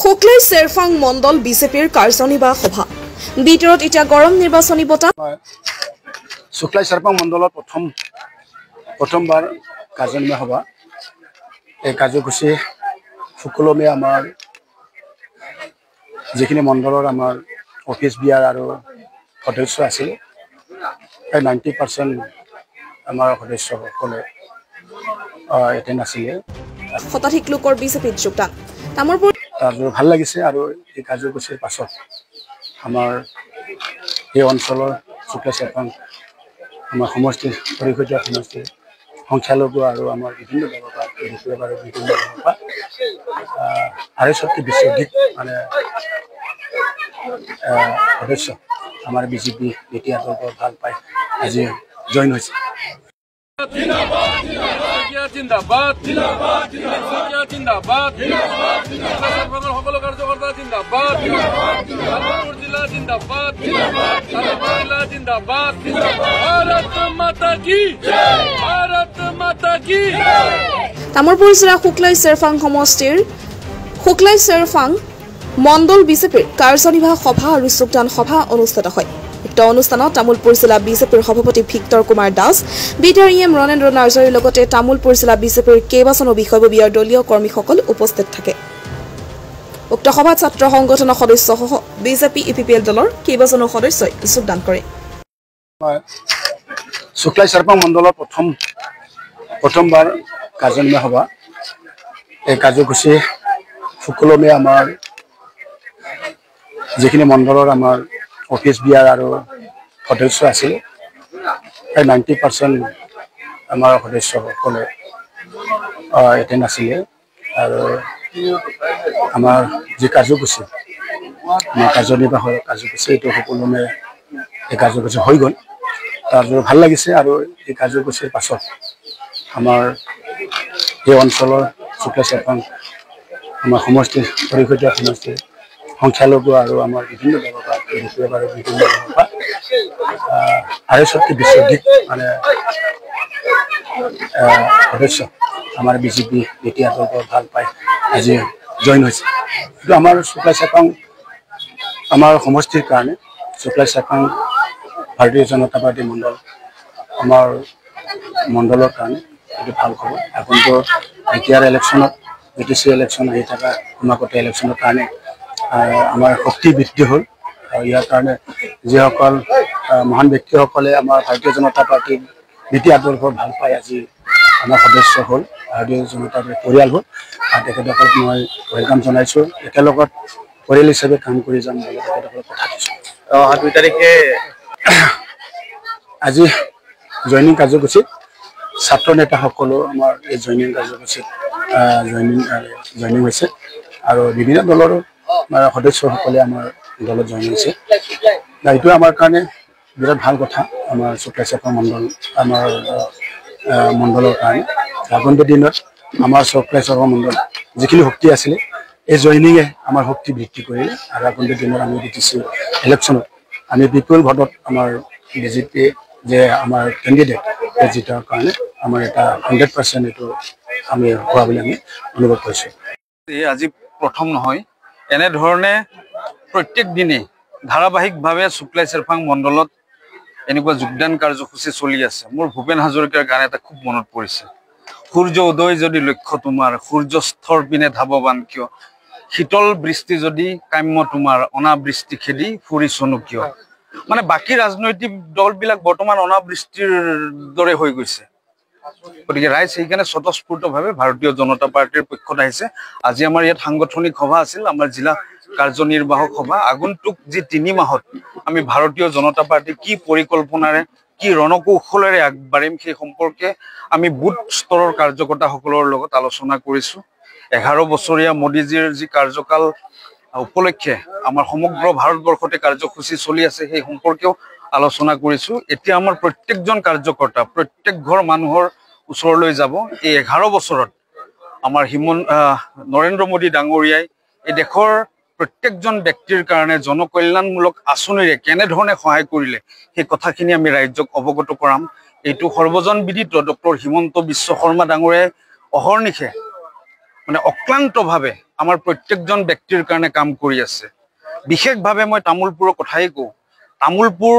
শুক্লাই চেৰফাং মণ্ডল বিজেপিৰ কাৰ্যনিৰ্বাহ সভা ভিতৰত এতিয়া গৰম নিৰ্বাচনী বঁটা শুক্লাই চেৰফাং মণ্ডলৰ প্ৰথমবাৰ কাৰ্যনিৰ্বাহ সভা এই কাৰ্যসূচী সুকলমে আমাৰ যিখিনি মণ্ডলৰ আমাৰ অফিচ বিয়াৰ আৰু সদস্য আছিল প্ৰায় 90% আমাৰ সদস্যসকলে এটেণ্ড আছিলে শতাধিক লোকৰ বিজেপিত যোগদান তামোলপুৰ ভাল লাগিছে আৰু এই কাৰ্যসূচীৰ পাছত আমাৰ এই অঞ্চলৰ শুক্লাই চেৰফাং আমাৰ সমষ্টিৰ পৰিষদীয় সমষ্টিৰ সংখ্যালঘু আৰু আমাৰ বিভিন্ন দলৰ পৰা বিভিন্ন দলৰ পৰা 250 বেছি অধিক মানে সদস্য আমাৰ বিজেপি এতিয়া দলটো ভাল পায় আজি জইন হৈছে জিন্দাবাদ জিন্দাবাদ জিন্দাবাদ সকলো কাৰ্যকৰ্তা জিন্দাবাদ তামোলপুৰ জিলা জিন্দাবাদ জিন্দাবাদ ভাৰত মাতা কি ভাৰত মাতা কি তামোলপুৰ জিলা শুক্লাই চেৰফাং সমষ্টিৰ শুক্লাই চেৰফাং মণ্ডল বিজেপিৰ কাৰ্যনিৰ্বাহ সভা আৰু যোগদান সভা অনুষ্ঠিত হয় উক্ত অনুষ্ঠানত তামোলপুৰ জিলা বিজেপিৰ সভাপতি ভিক্টৰ কুমাৰ দাস বিধায়ক ৰণেন্দ্ৰ নাৰ্জাৰীৰ লগতে তামোলপুৰ জিলা বিজেপিৰ কেইবাজনো বিষয়ববীয়া দলীয় কৰ্মীসকল উপস্থিত থাকে উক্ত সভাত ছাত্ৰ সংগঠনৰ সদস্যসহ বিজেপি ইপিপিএল দলৰ কেইবাজনো সদস্যই যোগদান কৰে শুক্লাই চেৰফাং মণ্ডলৰ প্ৰথমবাৰ কাৰ্যনিৰ্বাহ সভা এই কাৰ্যসূচী সুকলমে আমাৰ যিখিনি মণ্ডলৰ আমাৰ অফিচ বিয়াৰ আৰু সদস্য আছিল প্ৰায় 90% আমাৰ সদস্যসকলে এটেণ্ড আছিলে আৰু আমাৰ যি কাৰ্যসূচী আমাৰ কাৰ্যনিৰ্বাহৰ কাৰ্যসূচী এইটো সকলোমে এই কাৰ্যসূচী হৈ গ'ল তাৰপিছত ভাল লাগিছে আৰু এই কাৰ্যসূচীৰ পাছত আমাৰ এই অঞ্চলৰ শুক্লাই চেৰফাং আমাৰ সমষ্টিৰ পৰিষদীয় সমষ্টিৰ সংখ্যালঘু আৰু আমাৰ বিভিন্ন দলৰ পৰা বিভিন্ন দলৰ পৰা 250 বেছি অধিক মানে সদস্য আমাৰ বিজেপি এতিয়া দলটো ভাল পায় আজি জইন হৈছে কিন্তু আমাৰ শুক্লাই চেৰফাং আমাৰ সমষ্টিৰ কাৰণে শুক্লাই চেৰফাং ভাৰতীয় জনতা পাৰ্টি মণ্ডল আমাৰ মণ্ডলৰ কাৰণে এইটো ভাল খবৰ এখনতো এতিয়াৰ ইলেকশ্যনত BTC ইলেকশ্যন আহি থকা সমাগত ইলেকশ্যনৰ কাৰণে আমাৰ শক্তি বৃদ্ধি হ'ল আৰু ইয়াৰ কাৰণে যিসকল মহান ব্যক্তিসকলে আমাৰ ভাৰতীয় জনতা পাৰ্টিৰ নীতি আদৰ্শ ভাল পায় আজি আমাৰ সদস্য হ'ল ভাৰতীয় জনতা পাৰ্টিৰ পৰিয়াল হ'ল আৰু তেখেতসকলক মই ৱেলকাম জনাইছোঁ একেলগত পৰিয়াল হিচাপে কাম কৰি যাম বুলি তেখেতসকলক কথা দিছোঁ 2 তাৰিখে আজি জইনিং কাৰ্যসূচীত ছাত্ৰ নেতাসকলো আমাৰ এই জইনিং কাৰ্যসূচীত জইনিং হৈছে আৰু বিভিন্ন দলৰ সদস্যসকলে আমাৰ দলত জইন হৈছে এইটো আমাৰ কাৰণে বিৰাট ভাল কথা আমাৰ শুক্লাই চেৰফাং মণ্ডল আমাৰ মণ্ডলৰ কাৰণে আগন্তুক দিনত আমাৰ শুক্লাই চেৰফাং মণ্ডল যিখিনি শক্তি আছিলে এই জইনিঙে আমাৰ শক্তি বৃদ্ধি কৰিলে আৰু আগন্তুক দিনত আমি BTC ইলেকশ্যনত আমি বিপুল ভোটত আমাৰ বিজেপি যে আমাৰ কেণ্ডিডেট জিতাৰ কাৰণে আমাৰ এটা 100% এইটো আমি হোৱা বুলি আমি অনুভৱ কৰিছোঁ আজি প্ৰথম নহয় এনে ধৰণে প্ৰত্যেক দিনে ধাৰাবাহিকভাৱে শুক্লাই চেৰফাং মণ্ডলত এনেকুৱা যোগদান কাৰ্যসূচী চলি আছে মোৰ ভূপেন হাজৰিকাৰ গান এটা খুব মনত পৰিছে সূৰ্য উদয় যদি লক্ষ্য তোমাৰ সূৰ্যস্থৰ পিনে ধাৱবান কিয় শীতল বৃষ্টি যদি কাম্য তোমাৰ অনাবৃষ্টি খেদি ফুৰিছনো কিয় মানে বাকী ৰাজনৈতিক দলবিলাক বৰ্তমান অনাবৃষ্টিৰ দৰে হৈ গৈছে গতিকে ৰাইজ সেইকাৰণে স্বতঃস্ফূৰ্তভাৱে ভাৰতীয় জনতা পাৰ্টিৰ পক্ষত আহিছে আজি আমাৰ ইয়াত সাংগঠনিক সভা আছিল আমাৰ জিলা কাৰ্যনিৰ্বাহক সভা আগন্তুক যি 3 মাহত আমি ভাৰতীয় জনতা পাৰ্টি কি পৰিকল্পনাৰে কি ৰণকৌশলেৰে আগবাঢ়িম সেই সম্পৰ্কে আমি বুথ স্তৰৰ কাৰ্যকৰ্তাসকলৰ লগত আলোচনা কৰিছোঁ 11 বছৰীয়া মোদীজীৰ যি কাৰ্যকাল উপলক্ষে আমাৰ সমগ্ৰ ভাৰতবৰ্ষতে কাৰ্যসূচী চলি আছে সেই সম্পৰ্কেও আলোচনা কৰিছোঁ এতিয়া আমাৰ প্ৰত্যেকজন কাৰ্যকৰ্তা প্ৰত্যেক ঘৰ মানুহৰ ওচৰলৈ যাব এই 11 বছৰত আমাৰ নৰেন্দ্ৰ মোদী ডাঙৰীয়াই এই দেশৰ প্ৰত্যেকজন ব্যক্তিৰ কাৰণে জনকল্যাণমূলক আঁচনিৰে কেনে ধৰণে সহায় কৰিলে সেই কথাখিনি আমি ৰাজ্যক অৱগত কৰাম এইটো সৰ্বজন বিদিত ডক্টৰ হিমন্ত বিশ্ব শৰ্মা ডাঙৰীয়াই অহৰ্নিশে মানে অক্লান্তভাৱে আমাৰ প্ৰত্যেকজন ব্যক্তিৰ কাৰণে কাম কৰি আছে। বিশেষভাৱে মই তামোলপুৰৰ কথাই কওঁ। তামোলপুৰ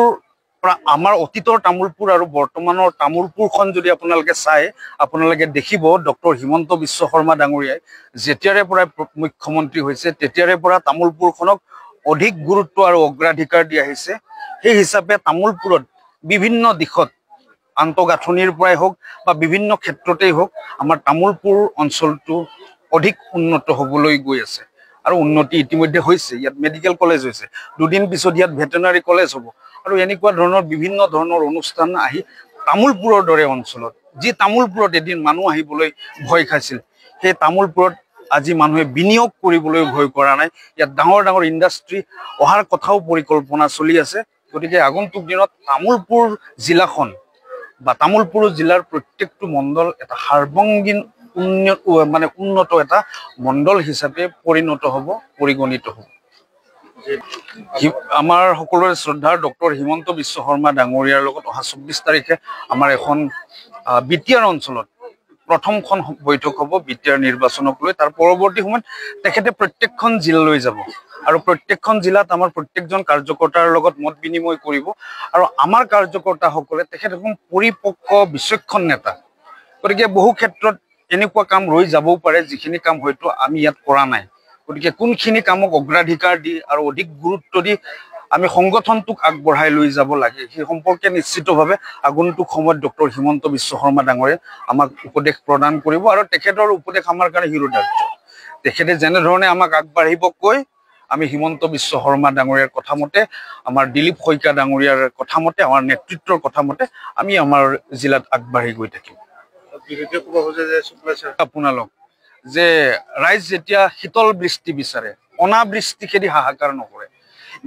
আমাৰ অতীতৰ তামোলপুৰ আৰু বৰ্তমানৰ তামোলপুৰখন যদি আপোনালোকে চাই আপোনালোকে দেখিব ডক্টৰ হিমন্ত বিশ্ব শৰ্মা ডাঙৰীয়াই যেতিয়াৰে পৰা মুখ্যমন্ত্ৰী হৈছে তেতিয়াৰে পৰা তামোলপুৰখনক অধিক গুৰুত্ব আৰু অগ্ৰাধিকাৰ দি আহিছে। সেই হিচাপে তামোলপুৰত বিভিন্ন দিশত আন্তঃগাঁথনিৰ পৰাই হওক বা বিভিন্ন ক্ষেত্ৰতেই হওক আমাৰ তামোলপুৰ অঞ্চলটো অধিক উন্নত হ'বলৈ গৈ আছে আৰু উন্নতি ইতিমধ্যে হৈছে। ইয়াত মেডিকেল কলেজ হৈছে, দুদিন পিছত ইয়াত ভেটেনাৰী কলেজ হ'ব আৰু এনেকুৱা ধৰণৰ বিভিন্ন ধৰণৰ অনুষ্ঠান আহি তামোলপুৰৰ দৰে অঞ্চলত, যি তামোলপুৰত এদিন মানুহ আহিবলৈ ভয় খাইছিল, সেই তামোলপুৰত আজি মানুহে বিনিয়োগ কৰিবলৈ ভয় কৰা নাই। ইয়াত ডাঙৰ ডাঙৰ ইণ্ডাষ্ট্ৰী অহাৰ কথাও পৰিকল্পনা চলি আছে। গতিকে আগন্তুক দিনত তামোলপুৰ জিলাখন বা তামোলপুৰ জিলাৰ প্ৰত্যেকটো মণ্ডল এটা সাৰ্বঙ্গীন উন্নত এটা মণ্ডল হিচাপে পৰিণত হ'ব, পৰিগণিত হ'ব। আমাৰ সকলোৰে শ্ৰদ্ধাৰ ডক্টৰ হিমন্ত বিশ্ব শৰ্মা ডাঙৰীয়াৰ লগত অহা 24 তাৰিখে আমাৰ এখন বিটিআৰ অঞ্চলত প্ৰথমখন বৈঠক হ'ব বিটিআৰ নিৰ্বাচনক লৈ। তাৰ পৰৱৰ্তী সময়ত তেখেতে প্ৰত্যেকখন জিলালৈ যাব আৰু প্ৰত্যেকখন জিলাত আমাৰ প্ৰত্যেকজন কাৰ্যকৰ্তাৰ লগত মত বিনিময় কৰিব আৰু আমাৰ কাৰ্যকৰ্তাসকলে তেখেত এখন পৰিপক্ক বিচক্ষণ নেতা। গতিকে বহু ক্ষেত্ৰত এনেকুৱা কাম ৰৈ যাবও পাৰে যিখিনি কাম হয়তো আমি ইয়াত কৰা নাই। গতিকে কোনখিনি কামক অগ্ৰাধিকাৰ দি আৰু অধিক গুৰুত্ব দি আমি সংগঠনটোক আগবঢ়াই লৈ যাব লাগে সেই সম্পৰ্কে নিশ্চিতভাৱে আগন্তুক সময়ত ডক্টৰ হিমন্ত বিশ্ব শৰ্মা ডাঙৰীয়াই আমাক উপদেশ প্ৰদান কৰিব আৰু তেখেতৰ উপদেশ আমাৰ কাৰণে শিৰোধাৰ্য। তেখেতে যেনেধৰণে আমাক আগবাঢ়িব কৈ আমি হিমন্ত বিশ্ব শৰ্মা ডাঙৰীয়াৰ কথা মতে, আমাৰ দিলীপ শইকীয়া ডাঙৰীয়াৰ কথা মতে, আমাৰ নেতৃত্বৰ কথা মতে আমি আমাৰ জিলাত আগবাঢ়ি গৈ থাকিম। আপোনালোক যে ৰাইজ যেতিয়া শীতল বৃষ্টি বিচাৰে, অনাবৃষ্টি খেদি হাহাকাৰ নকৰে,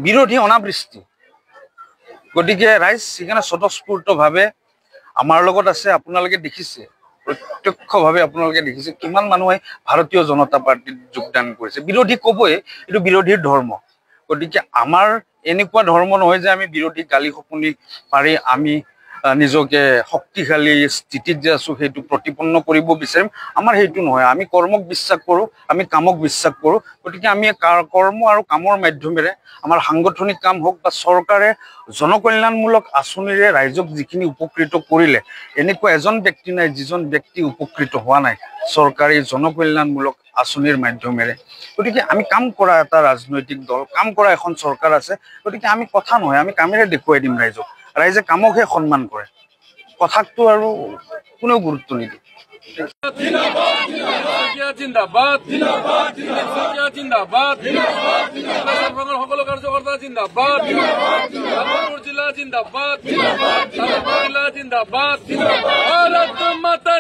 বিৰোধী অনাবৃষ্টি। গতিকে ৰাইজ সেইকাৰণে স্বতঃস্ফূৰ্তভাৱে আমাৰ লগত আছে। আপোনালোকে দেখিছে, প্ৰত্যক্ষভাৱে আপোনালোকে দেখিছে কিমান মানুহে ভাৰতীয় জনতা পাৰ্টীত যোগদান কৰিছে। বিৰোধী ক'বই, এইটো বিৰোধীৰ ধৰ্ম। গতিকে আমাৰ এনেকুৱা ধৰ্ম নহয় যে আমি বিৰোধী গালি শপনি পাৰি আমি নিজকে শক্তিশালী স্থিতিত যে আছো সেইটো প্ৰতিপন্ন কৰিব বিচাৰিম, আমাৰ সেইটো নহয়। আমি কৰ্মক বিশ্বাস কৰোঁ, আমি কামক বিশ্বাস কৰোঁ। গতিকে আমি কৰ্ম আৰু কামৰ মাধ্যমেৰে আমাৰ সাংগঠনিক কাম হওক বা চৰকাৰে জনকল্যাণমূলক আঁচনিৰে ৰাইজক যিখিনি উপকৃত কৰিলে, এনেকুৱা এজন ব্যক্তি নাই যিজন ব্যক্তি উপকৃত হোৱা নাই চৰকাৰী জনকল্যাণমূলক আঁচনিৰ মাধ্যমেৰে। গতিকে আমি কাম কৰা এটা ৰাজনৈতিক দল, কাম কৰা এখন চৰকাৰ আছে। গতিকে আমি কথা নহয়, আমি কামেৰে দেখুৱাই দিম ৰাইজক। ৰাইজে কামকহে সন্মান কৰে, কথাকটো আৰু কোনেও গুৰুত্ব নিদিয়ে। সকলো কাৰ্যকৰ্তা জিন্দাবাদ, জিলা জিন্দাবাদ, জিন্দাবাদ, ভাৰত মাতা